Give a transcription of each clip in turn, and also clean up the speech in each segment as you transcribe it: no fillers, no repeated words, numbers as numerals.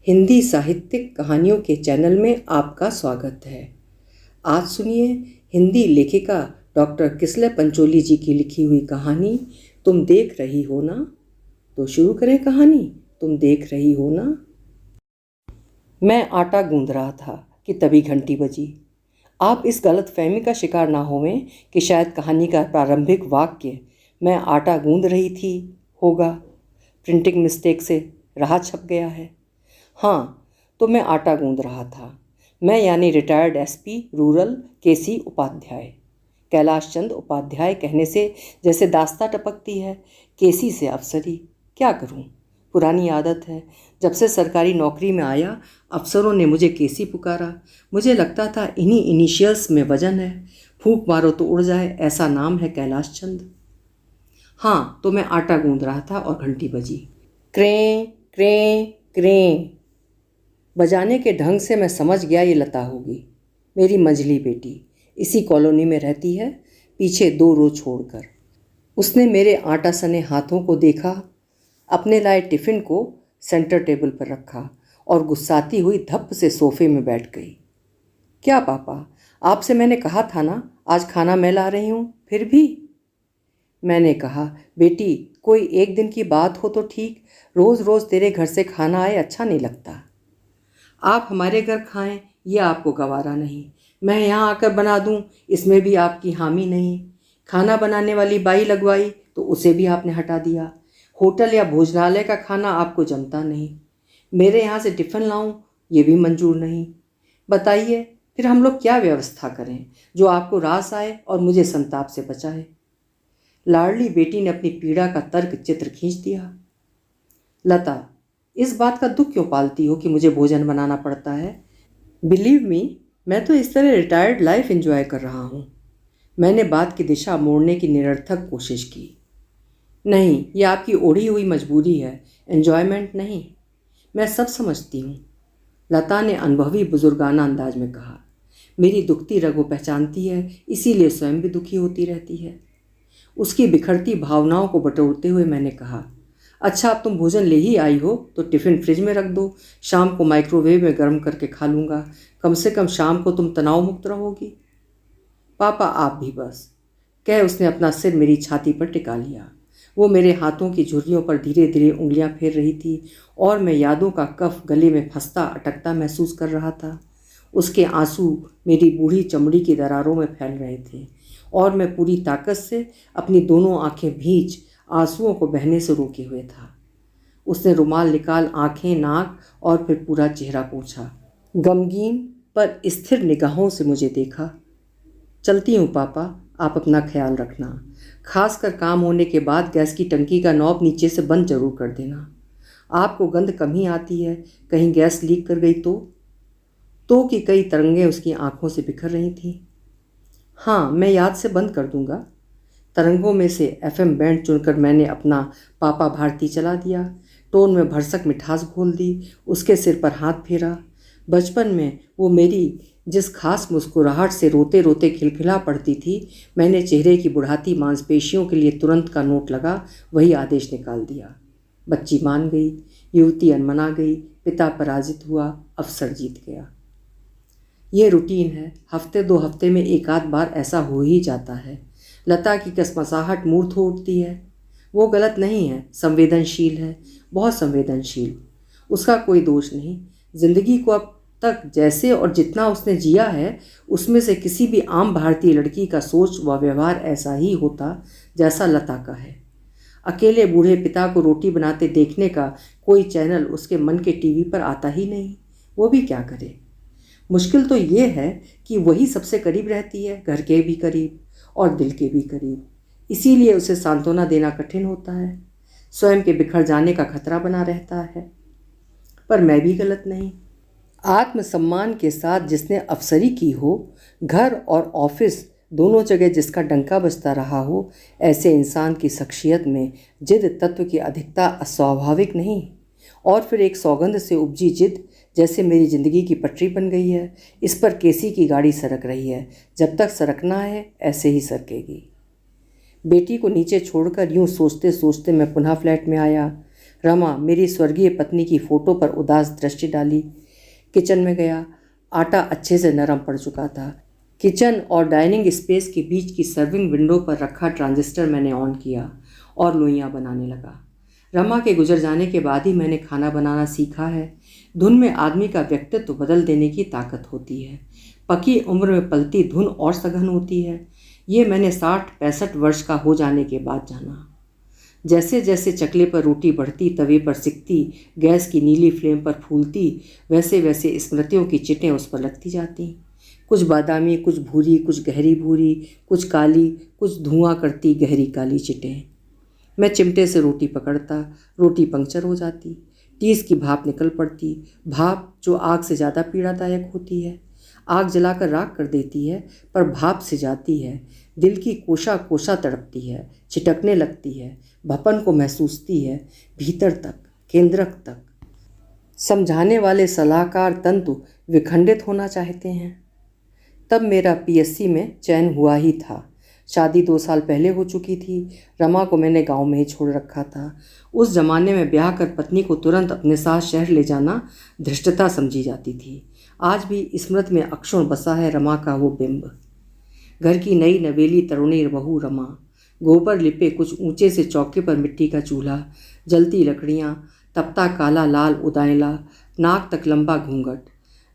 हिंदी साहित्यिक कहानियों के चैनल में आपका स्वागत है। आज सुनिए हिंदी लेखिका डॉक्टर किसलय पंचोली जी की लिखी हुई कहानी तुम देख रही हो ना। तो शुरू करें कहानी। तुम देख रही हो ना। मैं आटा गूंद रहा था कि तभी घंटी बजी। आप इस गलतफहमी का शिकार ना होवें कि शायद कहानी का प्रारंभिक वाक्य मैं आटा गूंद रही थी होगा। प्रिंटिंग मिस्टेक से राह छप गया है। हाँ, तो मैं आटा गूंद रहा था। मैं यानी रिटायर्ड एसपी रूरल केसी उपाध्याय। कैलाश चंद उपाध्याय कहने से जैसे दास्ता टपकती है, केसी से अफसरी। क्या करूं, पुरानी आदत है। जब से सरकारी नौकरी में आया अफसरों ने मुझे केसी पुकारा। मुझे लगता था इन्हीं इनिशियल्स में वजन है, फूंक मारो तो उड़ जाए, ऐसा नाम है कैलाश चंद। हाँ, तो मैं आटा गूंद रहा था और घंटी बजी। क्रें क्रें क्रें बजाने के ढंग से मैं समझ गया ये लता होगी, मेरी मंझली बेटी। इसी कॉलोनी में रहती है, पीछे 2 रो छोड़कर। उसने मेरे आटा सने हाथों को देखा, अपने लाए टिफ़िन को सेंटर टेबल पर रखा और गुस्साती हुई धप्प से सोफे में बैठ गई। क्या पापा, आपसे मैंने कहा था ना आज खाना मैं ला रही हूँ, फिर भी? मैंने कहा, बेटी कोई एक दिन की बात हो तो ठीक, रोज़ रोज़ तेरे घर से खाना आए अच्छा नहीं लगता। आप हमारे घर खाएं ये आपको गवारा नहीं, मैं यहाँ आकर बना दूँ इसमें भी आपकी हामी नहीं। खाना बनाने वाली बाई लगवाई तो उसे भी आपने हटा दिया। होटल या भोजनालय का खाना आपको जमता नहीं। मेरे यहाँ से टिफ़िन लाऊं ये भी मंजूर नहीं। बताइए फिर हम लोग क्या व्यवस्था करें जो आपको रास आए और मुझे संताप से बचाए। लाडली बेटी ने अपनी पीड़ा का तर्क चित्र खींच दिया। लता, इस बात का दुख क्यों पालती हो कि मुझे भोजन बनाना पड़ता है? बिलीव मी, मैं तो इस तरह रिटायर्ड लाइफ एंजॉय कर रहा हूँ। मैंने बात की दिशा मोड़ने की निरर्थक कोशिश की। नहीं, ये आपकी ओढ़ी हुई मजबूरी है, एंजॉयमेंट नहीं। मैं सब समझती हूँ, लता ने अनुभवी बुजुर्गाना अंदाज में कहा। मेरी दुखती रग वो पहचानती है, इसीलिए स्वयं भी दुखी होती रहती है। उसकी बिखरती भावनाओं को बटोरते हुए मैंने कहा, अच्छा अब तुम भोजन ले ही आई हो तो टिफ़िन फ्रिज में रख दो, शाम को माइक्रोवेव में गर्म करके खा लूँगा। कम से कम शाम को तुम तनाव मुक्त रहोगी। पापा आप भी बस, कह उसने अपना सिर मेरी छाती पर टिका लिया। वो मेरे हाथों की झुर्रियों पर धीरे धीरे उंगलियां फेर रही थी और मैं यादों का कफ गले में फंसता अटकता महसूस कर रहा था। उसके आंसू मेरी बूढ़ी चमड़ी की दरारों में फैल रहे थे और मैं पूरी ताकत से अपनी दोनों आंखें भींच आंसुओं को बहने से रोके हुए था। उसने रुमाल निकाल आंखें, नाक और फिर पूरा चेहरा पोंछा। गमगीन पर स्थिर निगाहों से मुझे देखा। चलती हूँ पापा, आप अपना ख्याल रखना। खासकर काम होने के बाद गैस की टंकी का नॉब नीचे से बंद जरूर कर देना। आपको गंध कम ही आती है, कहीं गैस लीक कर गई तो की कई तरंगें उसकी आंखों से बिखर रही थीं। हाँ, मैं याद से बंद कर दूंगा। तरंगों में से एफएम बैंड चुनकर मैंने अपना पापा भारती चला दिया। टोन में भरसक मिठास घोल दी, उसके सिर पर हाथ फेरा। बचपन में वो मेरी जिस खास मुस्कुराहट से रोते रोते खिलखिला पड़ती थी, मैंने चेहरे की बुढ़ाती मांसपेशियों के लिए तुरंत का नोट लगा वही आदेश निकाल दिया। बच्ची मान गई, युवती अनमना गई, पिता पराजित हुआ, अफसर जीत गया। ये रूटीन है, हफ्ते 2 हफ्ते में एक आध बार ऐसा हो ही जाता है। लता की कसमसाहट मूर्त हो उठती है। वो गलत नहीं है, संवेदनशील है, बहुत संवेदनशील। उसका कोई दोष नहीं। जिंदगी को अब तक जैसे और जितना उसने जिया है उसमें से किसी भी आम भारतीय लड़की का सोच व व्यवहार ऐसा ही होता जैसा लता का है। अकेले बूढ़े पिता को रोटी बनाते देखने का कोई चैनल उसके मन के टीवी पर आता ही नहीं। वो भी क्या करे। मुश्किल तो ये है कि वही सबसे करीब रहती है, घर के भी करीब और दिल के भी करीब। इसीलिए उसे सांत्वना देना कठिन होता है, स्वयं के बिखर जाने का खतरा बना रहता है। पर मैं भी गलत नहीं। आत्मसम्मान के साथ जिसने अफसरी की हो, घर और ऑफिस दोनों जगह जिसका डंका बजता रहा हो, ऐसे इंसान की शख्सियत में जिद तत्व की अधिकता अस्वाभाविक नहीं। और फिर एक सौगंध से उपजी जिद, जैसे मेरी ज़िंदगी की पटरी बन गई है, इस पर केसी की गाड़ी सरक रही है, जब तक सरकना है ऐसे ही सरकेगी। बेटी को नीचे छोड़कर यूं सोचते सोचते मैं पुनः फ्लैट में आया। रमा मेरी स्वर्गीय पत्नी की फोटो पर उदास दृष्टि डाली। किचन में गया। आटा अच्छे से नरम पड़ चुका था। किचन और डाइनिंग स्पेस के बीच की सर्विंग विंडो पर रखा ट्रांजिस्टर मैंने ऑन किया और लोइयाँ बनाने लगा। रमा के गुजर जाने के बाद ही मैंने खाना बनाना सीखा है। धुन में आदमी का व्यक्तित्व बदल देने की ताकत होती है। पकी उम्र में पलती धुन और सघन होती है। ये मैंने 60-65 वर्ष का हो जाने के बाद जाना। जैसे जैसे चकले पर रोटी बढ़ती, तवे पर सिकती, गैस की नीली फ्लेम पर फूलती, वैसे वैसे स्मृतियों की चिटें उस पर लगती जाती। कुछ बादामी, कुछ भूरी, कुछ गहरी भूरी, कुछ काली, कुछ धुआं करती गहरी काली चिटें। मैं चिमटे से रोटी पकड़ता, रोटी पंक्चर हो जाती। टीस की भाप निकल पड़ती, भाप जो आग से ज़्यादा पीड़ादायक होती है। आग जलाकर राख कर देती है, पर भाप से जाती है। दिल की कोशा कोशा तड़पती है, छिटकने लगती है, भपन को महसूसती है, भीतर तक, केंद्रक तक। समझाने वाले सलाहकार तंतु विखंडित होना चाहते हैं। तब मेरा पीएससी में चयन हुआ ही था। शादी 2 साल पहले हो चुकी थी। रमा को मैंने गांव में ही छोड़ रखा था। उस जमाने में ब्याह कर पत्नी को तुरंत अपने साथ शहर ले जाना धृष्टता समझी जाती थी। आज भी स्मृति में अक्षुण बसा है रमा का वो बिंब। घर की नई नवेली तरुणी बहू रमा, गोबर लिपे कुछ ऊंचे से चौके पर मिट्टी का चूल्हा, जलती लकड़ियाँ, तपता काला लाल उदायला, नाक तक लंबा घूंघट,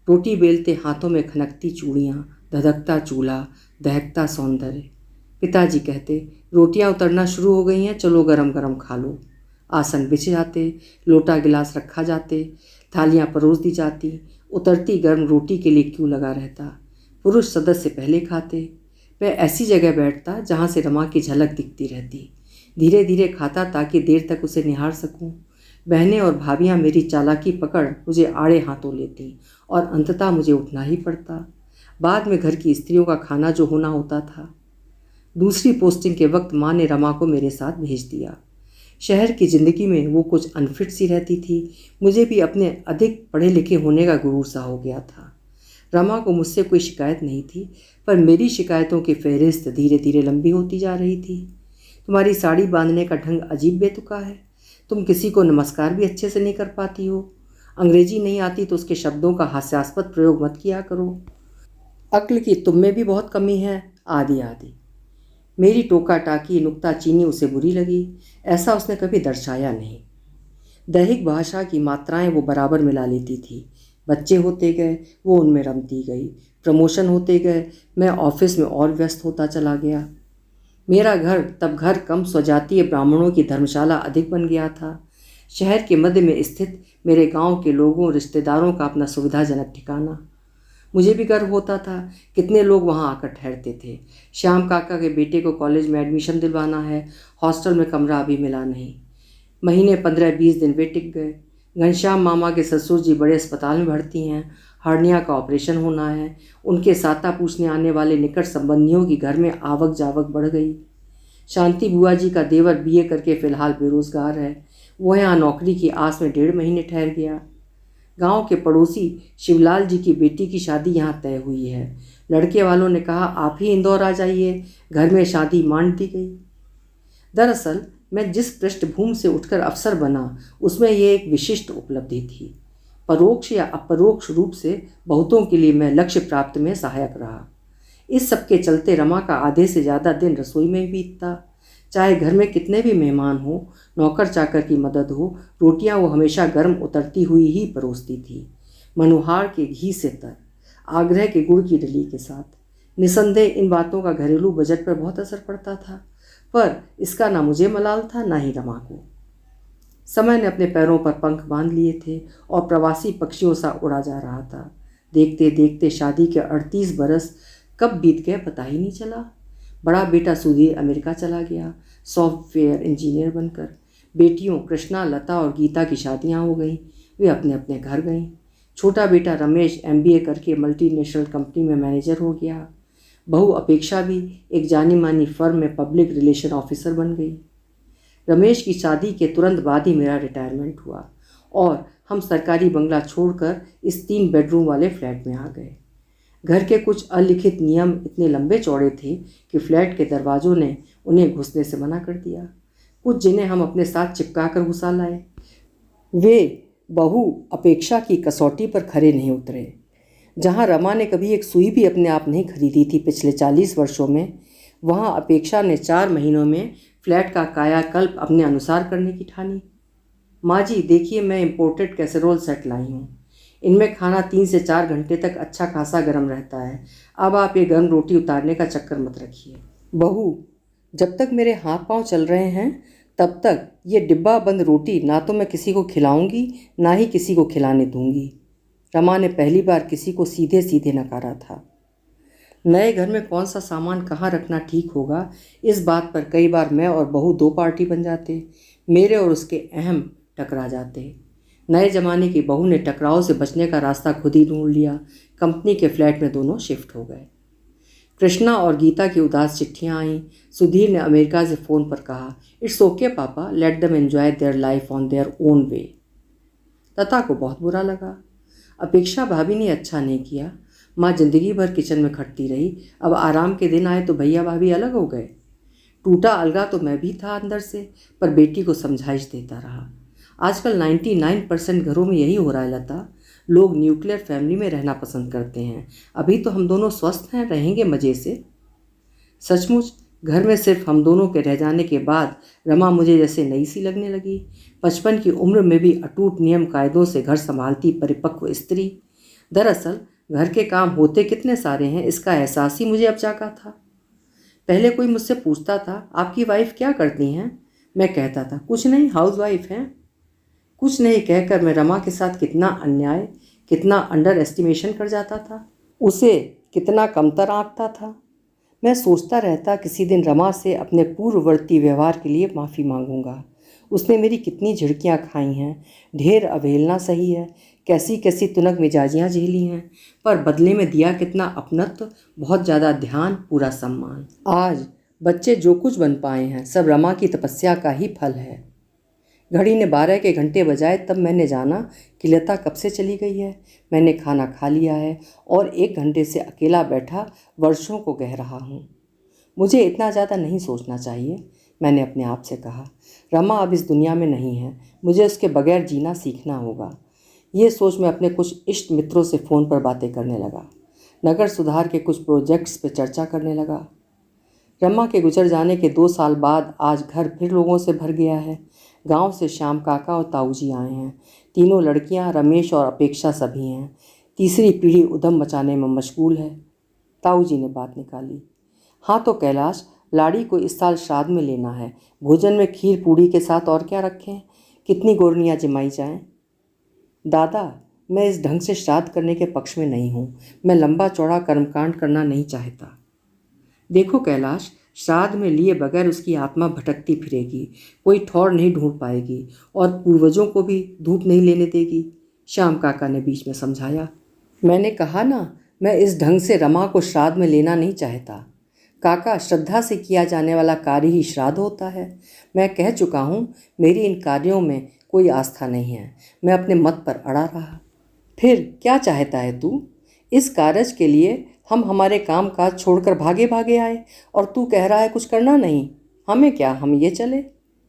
रोटी बेलते हाथों में खनकती चूड़ियाँ, धधकता चूल्हा, दहकता सौंदर्य। पिताजी कहते, रोटियां उतरना शुरू हो गई हैं, चलो गरम गरम खा लो। आसन बिछ जाते, लोटा गिलास रखा जाते, थालियां परोस दी जाती। उतरती गर्म रोटी के लिए क्यों लगा रहता। पुरुष सदस्य पहले खाते। वह ऐसी जगह बैठता जहाँ से रमा की झलक दिखती रहती। धीरे धीरे खाता ताकि देर तक उसे निहार सकूं। बहनें और भाभियाँ मेरी चालाकी पकड़ मुझे आड़े हाथों लेती और अंततः मुझे उठना ही पड़ता। बाद में घर की स्त्रियों का खाना जो होना होता था। दूसरी पोस्टिंग के वक्त माँ ने रमा को मेरे साथ भेज दिया। शहर की ज़िंदगी में वो कुछ अनफिट सी रहती थी। मुझे भी अपने अधिक पढ़े लिखे होने का गुरूर सा हो गया था। रमा को मुझसे कोई शिकायत नहीं थी, पर मेरी शिकायतों की फहरिस्त धीरे धीरे लंबी होती जा रही थी। तुम्हारी साड़ी बांधने का ढंग अजीब बेतुका है। तुम किसी को नमस्कार भी अच्छे से नहीं कर पाती हो। अंग्रेजी नहीं आती तो उसके शब्दों का हास्यास्पद प्रयोग मत किया करो। अक्ल की तुम में भी बहुत कमी है, आदि आदि। मेरी टोका टाकी नुक्ताचीनी उसे बुरी लगी। ऐसा उसने कभी दर्शाया नहीं। दैहिक भाषा की मात्राएं वो बराबर मिला लेती थी। बच्चे होते गए, वो उनमें रमती गई। प्रमोशन होते गए, मैं ऑफिस में और व्यस्त होता चला गया। मेरा घर तब घर कम स्वजातीय ब्राह्मणों की धर्मशाला अधिक बन गया था। शहर के मध्य में स्थित मेरे गांव के लोगों रिश्तेदारों का अपना सुविधाजनक ठिकाना। मुझे भी गर्व होता था। कितने लोग वहाँ आकर ठहरते थे। श्याम काका के बेटे को कॉलेज में एडमिशन दिलवाना है, हॉस्टल में कमरा अभी मिला नहीं। महीने 15-20 दिन वे टिक गए। घनश्याम मामा के ससुर जी बड़े अस्पताल में भर्ती हैं, हार्निया का ऑपरेशन होना है। उनके साता पूछने आने वाले निकट संबंधियों की घर में आवक जावक बढ़ गई। शांति बुआ जी का देवर बीए करके फ़िलहाल बेरोजगार है। वो यहाँ नौकरी की आस में 1.5 महीने ठहर गया। गांव के पड़ोसी शिवलाल जी की बेटी की शादी यहाँ तय हुई है। लड़के वालों ने कहा आप ही इंदौर आ जाइए, घर में शादी मान दी गई। दरअसल मैं जिस पृष्ठभूमि से उठकर अफसर बना उसमें यह एक विशिष्ट उपलब्धि थी। परोक्ष या अपरोक्ष रूप से बहुतों के लिए मैं लक्ष्य प्राप्त में सहायक रहा। इस सब के चलते रमा का आधे से ज़्यादा दिन रसोई में बीतता। चाहे घर में कितने भी मेहमान हो, नौकर चाकर की मदद हो, रोटियां वो हमेशा गर्म उतरती हुई ही परोसती थी, मनुहार के घी से तर, आग्रह के गुड़ की डली के साथ। निसंदेह इन बातों का घरेलू बजट पर बहुत असर पड़ता था, पर इसका ना मुझे मलाल था ना ही रमा को। समय ने अपने पैरों पर पंख बांध लिए थे और प्रवासी पक्षियों सा उड़ा जा रहा था। देखते देखते शादी के 38 बरस कब बीत गए पता ही नहीं चला। बड़ा बेटा सुधीर अमेरिका चला गया, सॉफ्टवेयर इंजीनियर बनकर। बेटियों कृष्णा, लता और गीता की शादियां हो गईं, वे अपने अपने घर गईं। छोटा बेटा रमेश MBA करके मल्टीनेशनल कंपनी में मैनेजर हो गया। बहू अपेक्षा भी एक जानी मानी फर्म में पब्लिक रिलेशन ऑफिसर बन गई। रमेश की शादी के तुरंत बाद ही मेरा रिटायरमेंट हुआ और हम सरकारी बंगला छोड़कर इस 3 बेडरूम वाले फ्लैट में आ गए। घर के कुछ अलिखित नियम इतने लंबे चौड़े थे कि फ्लैट के दरवाजों ने उन्हें घुसने से मना कर दिया। कुछ जिन्हें हम अपने साथ चिपका कर घुसा लाए। वे बहू अपेक्षा की कसौटी पर खरे नहीं उतरे। जहाँ रमा ने कभी एक सुई भी अपने आप नहीं खरीदी थी पिछले 40 वर्षों में, वहाँ अपेक्षा ने 4 महीनों में फ्लैट का कायाकल्प अपने अनुसार करने की ठानी। माँ जी देखिए, मैं इम्पोर्टेड कैसेरोल सेट लाई हूँ। इनमें खाना 3 से 4 घंटे तक अच्छा खासा गर्म रहता है। अब आप ये गर्म रोटी उतारने का चक्कर मत रखिए। बहू, जब तक मेरे हाथ पांव चल रहे हैं तब तक ये डिब्बा बंद रोटी ना तो मैं किसी को खिलाऊंगी, ना ही किसी को खिलाने दूंगी। रमा ने पहली बार किसी को सीधे सीधे नकारा था। नए घर में कौन सा सामान कहाँ रखना ठीक होगा, इस बात पर कई बार मैं और बहू 2 पार्टी बन जाते। मेरे और उसके अहम टकरा जाते। नए ज़माने की बहू ने टकराव से बचने का रास्ता खुद ही ढूंढ लिया। कंपनी के फ्लैट में दोनों शिफ्ट हो गए। कृष्णा और गीता की उदास चिट्ठियाँ आईं। सुधीर ने अमेरिका से फ़ोन पर कहा, it's okay papa, let them enjoy their life on their own way. Lata को बहुत बुरा लगा। अपेक्षा भाभी ने अच्छा नहीं किया। माँ जिंदगी भर किचन में खटती रही, अब आराम के दिन आए तो भैया भाभी अलग हो गए। टूटा अलगा तो मैं भी था अंदर से, पर बेटी को समझाइश देता रहा। आजकल 99% घरों में यही हो रहा है लता। लोग न्यूक्लियर फैमिली में रहना पसंद करते हैं। अभी तो हम दोनों स्वस्थ हैं, रहेंगे मज़े से। सचमुच घर में सिर्फ हम दोनों के रह जाने के बाद रमा मुझे जैसे नई सी लगने लगी। 55 की उम्र में भी अटूट नियम कायदों से घर संभालती परिपक्व स्त्री। दरअसल घर के काम होते कितने सारे हैं, इसका एहसास ही मुझे अब जागा था। पहले कोई मुझसे पूछता था, आपकी वाइफ क्या करती हैं? मैं कहता था, कुछ नहीं, हाउस वाइफ हैं। कुछ नहीं कहकर मैं रमा के साथ कितना अन्याय, कितना अंडर एस्टिमेशन कर जाता था। उसे कितना कमतर आंकता था। मैं सोचता रहता किसी दिन रमा से अपने पूर्ववर्ती व्यवहार के लिए माफ़ी मांगूंगा। उसने मेरी कितनी झिड़कियाँ खाई हैं, ढेर अवहेलना सही है, कैसी कैसी तुनक मिजाजियाँ झेली हैं, पर बदले में दिया कितना अपनत्व, बहुत ज़्यादा ध्यान, पूरा सम्मान। आज बच्चे जो कुछ बन पाए हैं सब रमा की तपस्या का ही फल है। घड़ी ने 12 के घंटे बजाए तब मैंने जाना कि लता कब से चली गई है। मैंने खाना खा लिया है और 1 घंटे से अकेला बैठा वर्षों को कह रहा हूँ। मुझे इतना ज़्यादा नहीं सोचना चाहिए, मैंने अपने आप से कहा। रमा अब इस दुनिया में नहीं है, मुझे उसके बगैर जीना सीखना होगा। ये सोच मैं अपने कुछ इष्ट मित्रों से फ़ोन पर बातें करने लगा। नगर सुधार के कुछ प्रोजेक्ट्स पर चर्चा करने लगा। रमा के गुजर जाने के 2 साल बाद आज घर फिर लोगों से भर गया है। गांव से श्याम काका और ताऊ जी आए हैं। तीनों लड़कियां, रमेश और अपेक्षा सभी हैं। तीसरी पीढ़ी उधम मचाने में मशगूल है। ताऊ जी ने बात निकाली, हाँ तो कैलाश, लाड़ी को इस साल श्राद्ध में लेना है। भोजन में खीर पूड़ी के साथ और क्या रखें? कितनी गोरनियाँ जमाई जाएं? दादा, मैं इस ढंग से श्राद्ध करने के पक्ष में नहीं हूँ। मैं लंबा चौड़ा कर्मकांड करना नहीं चाहता। देखो कैलाश, श्राद्ध में लिए बगैर उसकी आत्मा भटकती फिरेगी, कोई ठौर नहीं ढूंढ पाएगी और पूर्वजों को भी धूप नहीं लेने देगी, श्याम काका ने बीच में समझाया। मैंने कहा ना, मैं इस ढंग से रमा को श्राद्ध में लेना नहीं चाहता। काका, श्रद्धा से किया जाने वाला कार्य ही श्राद्ध होता है। मैं कह चुका हूँ, मेरी इन कार्यों में कोई आस्था नहीं है। मैं अपने मत पर अड़ा रहा। फिर क्या चाहता है तू? इस कारज के लिए हम हमारे काम काज छोड़कर भागे भागे आए और तू कह रहा है कुछ करना नहीं। हमें क्या, हम ये चले?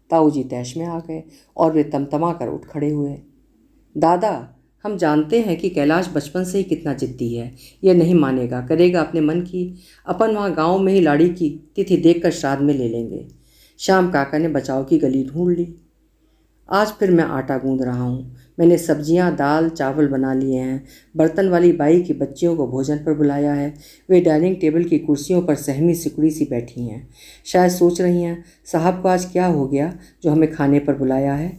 ताऊ जी तैश में आ गए और वे तमतमा कर उठ खड़े हुए। दादा, हम जानते हैं कि कैलाश बचपन से ही कितना जिद्दी है। यह नहीं मानेगा, करेगा अपने मन की। अपन वहाँ गांव में ही लाड़ी की तिथि देखकर श्राद्ध में ले लेंगे। श्याम काका ने बचाव की गली ढूंढ ली। आज फिर मैं आटा गूंद रहा हूँ। मैंने सब्जियाँ, दाल, चावल बना लिए हैं। बर्तन वाली बाई की बच्चियों को भोजन पर बुलाया है। वे डाइनिंग टेबल की कुर्सियों पर सहमी सिकुड़ी सी बैठी हैं। शायद सोच रही हैं, साहब को आज क्या हो गया जो हमें खाने पर बुलाया है।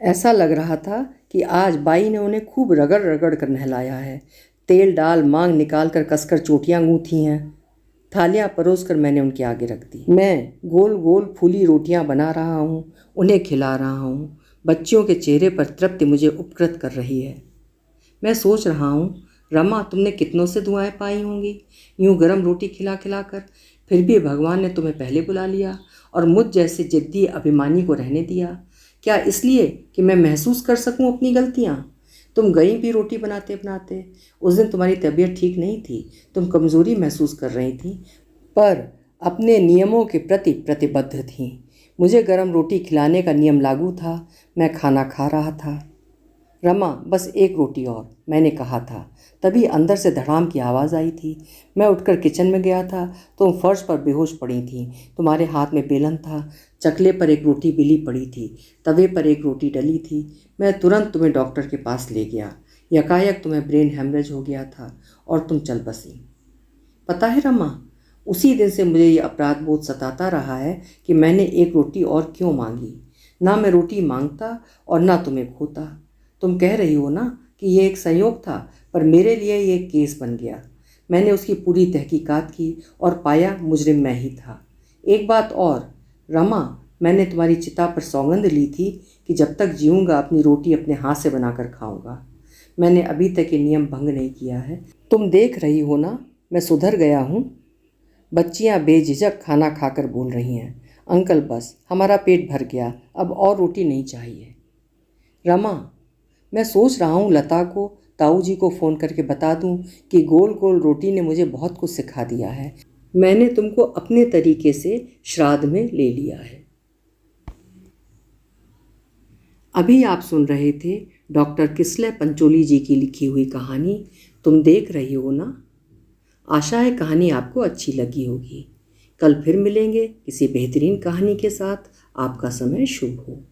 ऐसा लग रहा था कि आज बाई ने उन्हें खूब रगड़ रगड़ कर नहलाया है। तेल डाल, मांग निकाल कर कसकर चोटियाँ गूँथी हैं। थालियाँ परोस कर मैंने उनके आगे रख दी। मैं गोल गोल फूली रोटियाँ बना रहा हूँ, उन्हें खिला रहा हूँ। बच्चियों के चेहरे पर तृप्ति मुझे उपकृत कर रही है। मैं सोच रहा हूँ, रमा, तुमने कितनों से दुआएं पाई होंगी यूँ गरम रोटी खिला खिला कर, फिर भी भगवान ने तुम्हें पहले बुला लिया और मुझ जैसे जिद्दी अभिमानी को रहने दिया। क्या इसलिए कि मैं महसूस कर सकूँ अपनी गलतियाँ? तुम गई भी रोटी बनाते बनाते। उस दिन तुम्हारी तबीयत ठीक नहीं थी, तुम कमज़ोरी महसूस कर रही थी, पर अपने नियमों के प्रति प्रतिबद्ध थीं। मुझे गरम रोटी खिलाने का नियम लागू था। मैं खाना खा रहा था। रमा, बस एक रोटी और, मैंने कहा था। तभी अंदर से धड़ाम की आवाज़ आई थी। मैं उठकर किचन में गया था। तुम फर्श पर बेहोश पड़ी थी। तुम्हारे हाथ में बेलन था। चकले पर एक रोटी बिली पड़ी थी। तवे पर एक रोटी डली थी। मैं तुरंत तुम्हें डॉक्टर के पास ले गया। यकायक तुम्हें ब्रेन हेमरेज हो गया था और तुम चल बसी। पता है रमा, उसी दिन से मुझे ये अपराध बोध सताता रहा है कि मैंने एक रोटी और क्यों मांगी। ना मैं रोटी मांगता और ना तुम्हें खोता। तुम कह रही हो ना कि ये एक संयोग था, पर मेरे लिए ये एक केस बन गया। मैंने उसकी पूरी तहकीकात की और पाया मुजरिम मैं ही था। एक बात और रमा, मैंने तुम्हारी चिता पर सौगंध ली थी कि जब तक जीऊँगा अपनी रोटी अपने हाथ से बनाकर खाऊंगा। मैंने अभी तक ये नियम भंग नहीं किया है। तुम देख रही हो ना, मैं सुधर गया हूँ। बच्चियाँ बेझिझक खाना खाकर बोल रही हैं, अंकल बस हमारा पेट भर गया, अब और रोटी नहीं चाहिए। रमा, मैं सोच रहा हूँ लता को, ताऊ जी को फ़ोन करके बता दूँ कि गोल गोल रोटी ने मुझे बहुत कुछ सिखा दिया है। मैंने तुमको अपने तरीके से श्राद्ध में ले लिया है। अभी आप सुन रहे थे डॉक्टर किसले पंचोली जी की लिखी हुई कहानी तुम देख रही हो ना। आशा है कहानी आपको अच्छी लगी होगी। कल फिर मिलेंगे किसी बेहतरीन कहानी के साथ। आपका समय शुभ हो।